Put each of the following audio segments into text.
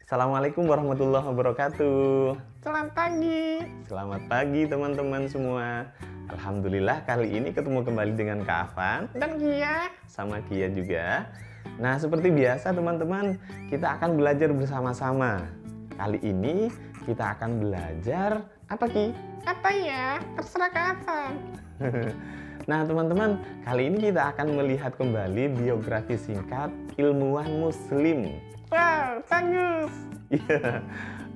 Assalamualaikum warahmatullahi wabarakatuh. Selamat pagi. Selamat pagi teman-teman semua. Alhamdulillah kali ini ketemu kembali dengan Kak Afan Dan Gia. sama Kia juga. Nah, seperti biasa teman-teman, kita akan belajar bersama-sama. Kali ini kita akan belajar apa, Ki? Apa ya? Terserah Kak Afan. Nah, teman-teman, kali ini kita akan melihat kembali biografi singkat ilmuwan muslim. Wow, bagus. Iya.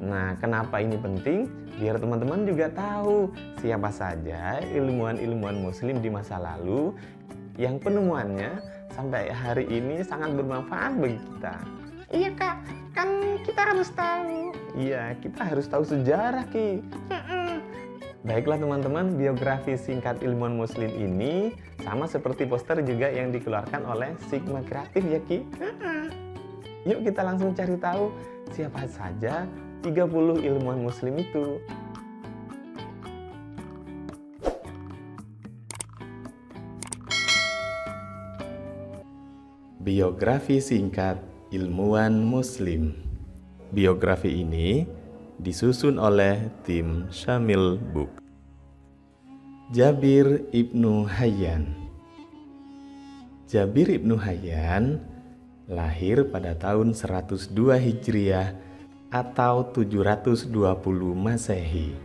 Nah, kenapa ini penting? Biar teman-teman juga tahu siapa saja ilmuwan-ilmuwan muslim di masa lalu yang penemuannya sampai hari ini sangat bermanfaat bagi kita. Iya Kak, kan kita harus tahu. Iya, kita harus tahu sejarah, Ki. Baiklah teman-teman, biografi singkat ilmuwan muslim ini sama seperti poster juga yang dikeluarkan oleh Sigma Kreatif ya, Ki. Yuk kita langsung cari tahu siapa saja 30 ilmuwan muslim itu. Biografi singkat ilmuwan muslim. Biografi ini disusun oleh tim Syamil Book. Jabir Ibnu Hayyan. Jabir Ibnu Hayyan lahir pada tahun 102 Hijriah atau 720 Masehi.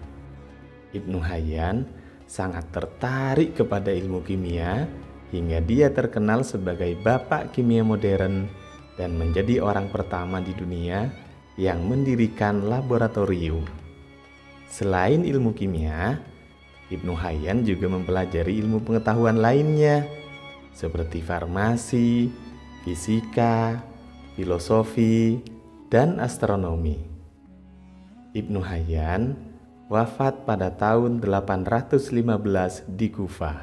Ibnu Hayyan sangat tertarik kepada ilmu kimia hingga dia terkenal sebagai bapak kimia modern dan menjadi orang pertama di dunia yang mendirikan laboratorium. Selain ilmu kimia, Ibnu Hayyan juga mempelajari ilmu pengetahuan lainnya seperti farmasi, fisika, filosofi, dan astronomi. Ibnu Hayyan wafat pada tahun 815 di Kufah.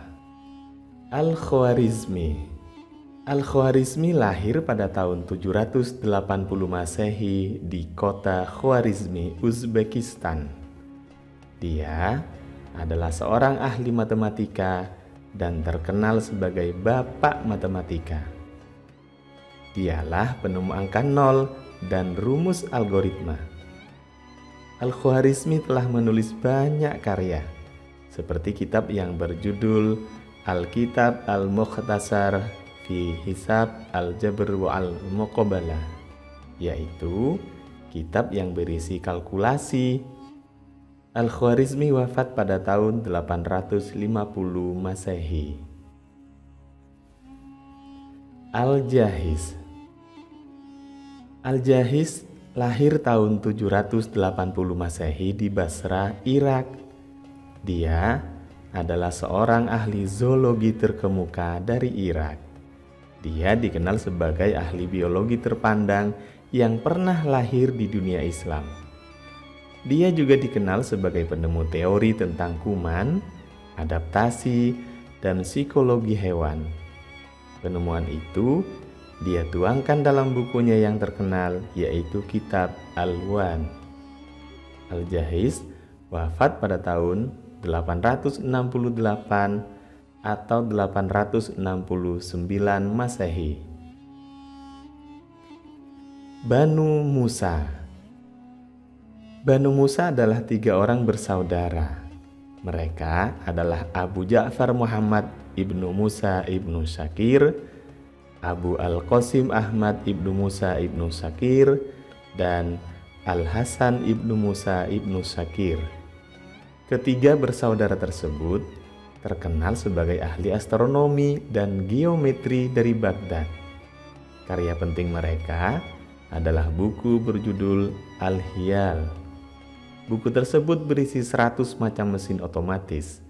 Al-Khwarizmi. Al-Khwarizmi lahir pada tahun 780 Masehi di kota Khwarizmi, Uzbekistan. Dia adalah seorang ahli matematika dan terkenal sebagai bapak matematika. Dialah penemu angka 0 dan rumus algoritma. Al-Khwarizmi telah menulis banyak karya, seperti kitab yang berjudul Al-Kitab Al-Mukhtasar fi Hisab Al-Jabr wa Al-Muqabalah, yaitu kitab yang berisi kalkulasi. Al-Khwarizmi wafat pada tahun 850 Masehi. Al-Jahiz. Al-Jahiz lahir tahun 780 Masehi di Basra, Irak. Dia adalah seorang ahli zoologi terkemuka dari Irak. Dia dikenal sebagai ahli biologi terpandang yang pernah lahir di dunia Islam. Dia juga dikenal sebagai penemu teori tentang kuman, adaptasi, dan psikologi hewan. Penemuan itu dia tuangkan dalam bukunya yang terkenal, yaitu Kitab Al-Wan. Al-Jahiz wafat pada tahun 868 atau 869 Masehi. Banu Musa. Banu Musa adalah 3 orang bersaudara. Mereka adalah Abu Ja'far Muhammad ibnu Musa ibnu Syakir, Abu Al-Qasim Ahmad ibnu Musa ibnu Syakir, dan Al-Hasan ibnu Musa ibnu Syakir. Ketiga bersaudara tersebut terkenal sebagai ahli astronomi dan geometri dari Baghdad. Karya penting mereka adalah buku berjudul Al-Hiyal. Buku tersebut berisi 100 macam mesin otomatis,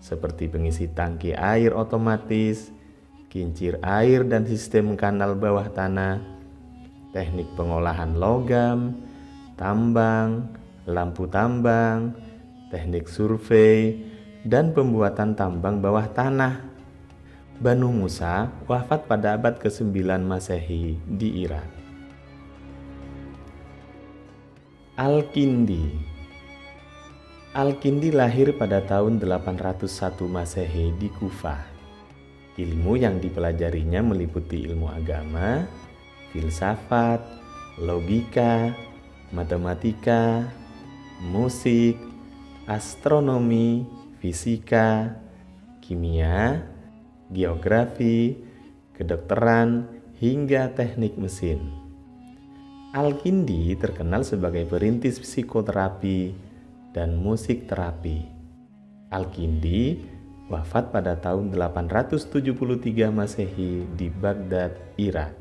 seperti pengisi tangki air otomatis, kincir air dan sistem kanal bawah tanah, teknik pengolahan logam, tambang, lampu tambang, teknik survei, dan pembuatan tambang bawah tanah. Banu Musa wafat pada abad ke-9 Masehi di Irak. Al-Kindi. Al-Kindi lahir pada tahun 801 Masehi di Kufah. Ilmu yang dipelajarinya meliputi ilmu agama, filsafat, logika, matematika, musik, astronomi, fisika, kimia, geografi, kedokteran, hingga teknik mesin. Al-Kindi terkenal sebagai perintis psikoterapi dan musik terapi. Al-Kindi wafat pada tahun 873 Masehi di Baghdad, Irak.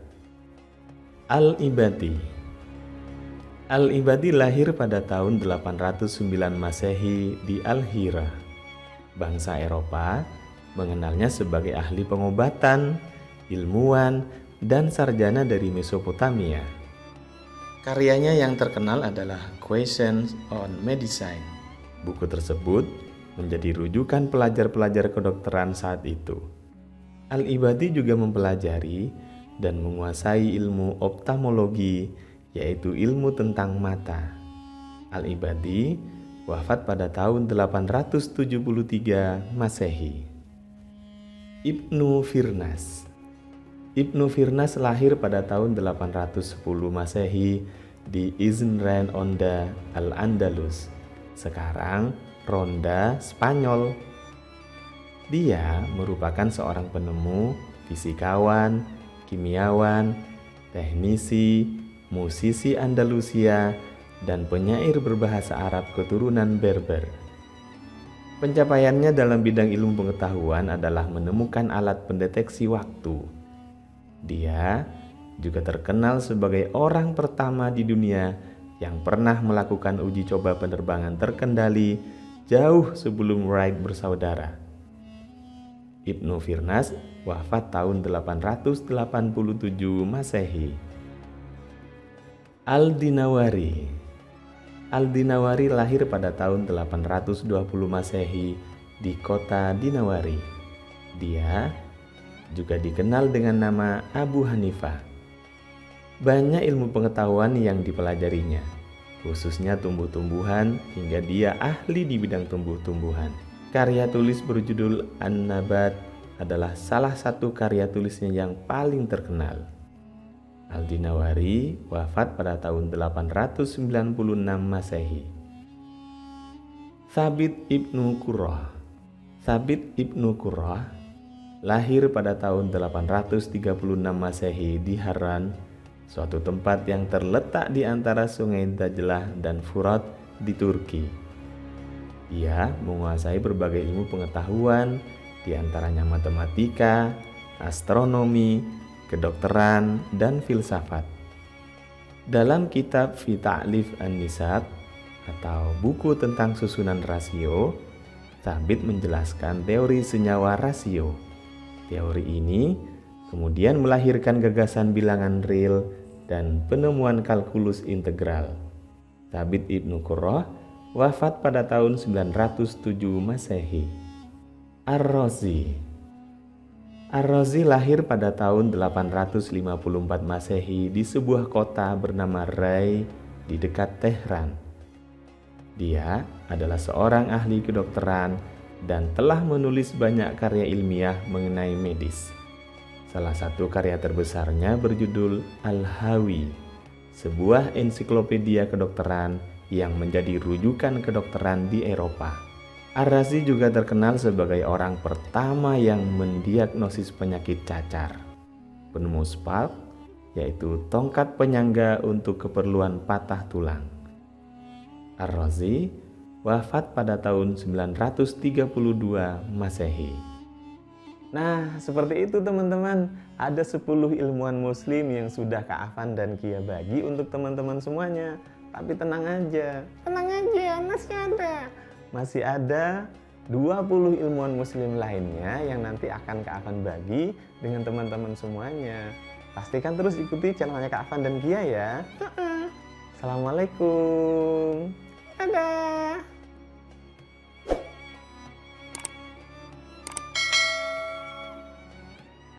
Al-Ibadi lahir pada tahun 809 Masehi di Al-Hira. Bangsa Eropa mengenalnya sebagai ahli pengobatan, ilmuwan, dan sarjana dari Mesopotamia. Karyanya yang terkenal adalah Questions on Medicine. Buku tersebut menjadi rujukan pelajar-pelajar kedokteran saat itu. Al-Ibadi juga mempelajari dan menguasai ilmu ophthalmologi, yaitu ilmu tentang mata. Al-Ibadi wafat pada tahun 873 Masehi. Ibnu Firnas lahir pada tahun 810 Masehi di Izn Ronda Al-Andalus, sekarang Ronda, Spanyol. Dia merupakan seorang penemu, fisikawan, kimiawan, teknisi, musisi Andalusia, dan penyair berbahasa Arab keturunan Berber. Pencapaiannya dalam bidang ilmu pengetahuan adalah menemukan alat pendeteksi waktu. Dia juga terkenal sebagai orang pertama di dunia yang pernah melakukan uji coba penerbangan terkendali jauh sebelum Wright bersaudara. Ibnu Firnas wafat tahun 887 Masehi. Al-Dinawari lahir pada tahun 820 Masehi di kota Dinawari. Dia juga dikenal dengan nama Abu Hanifah. Banyak ilmu pengetahuan yang dipelajarinya, khususnya tumbuh-tumbuhan, hingga dia ahli di bidang tumbuh-tumbuhan. Karya tulis berjudul An-Nabat adalah salah satu karya tulisnya yang paling terkenal. Al-Dinawari wafat pada tahun 896 Masehi. Thabit Ibnu Qurrah lahir pada tahun 836 Masehi di Harran, suatu tempat yang terletak di antara sungai Dajlah dan Furat di Turki. Ia menguasai berbagai ilmu pengetahuan, di antaranya matematika, astronomi, kedokteran, dan filsafat. Dalam kitab Fi Ta'lif An-Nisab atau buku tentang susunan rasio, Thabit menjelaskan teori senyawa rasio. Teori ini kemudian melahirkan gagasan bilangan real dan penemuan kalkulus integral. Thabit Ibnu Qurrah wafat pada tahun 907 Masehi. Ar-Razi lahir pada tahun 854 Masehi di sebuah kota bernama Ray di dekat Tehran. Dia adalah seorang ahli kedokteran dan telah menulis banyak karya ilmiah mengenai medis. Salah satu karya terbesarnya berjudul Al-Hawi, sebuah ensiklopedia kedokteran yang menjadi rujukan kedokteran di Eropa. Ar-Razi juga terkenal sebagai orang pertama yang mendiagnosis penyakit cacar, penemu spalk, yaitu tongkat penyangga untuk keperluan patah tulang. Ar-Razi wafat pada tahun 932 Masehi. Nah, seperti itu teman-teman. Ada 10 ilmuwan muslim yang sudah Kak Afan dan Kia bagi untuk teman-teman semuanya. Tapi tenang aja. Tenang aja, masih ada 20 ilmuwan muslim lainnya yang nanti akan Kak Afan bagi dengan teman-teman semuanya. Pastikan terus ikuti channelnya Kak Afan dan Kia ya. Assalamualaikum. Dadah.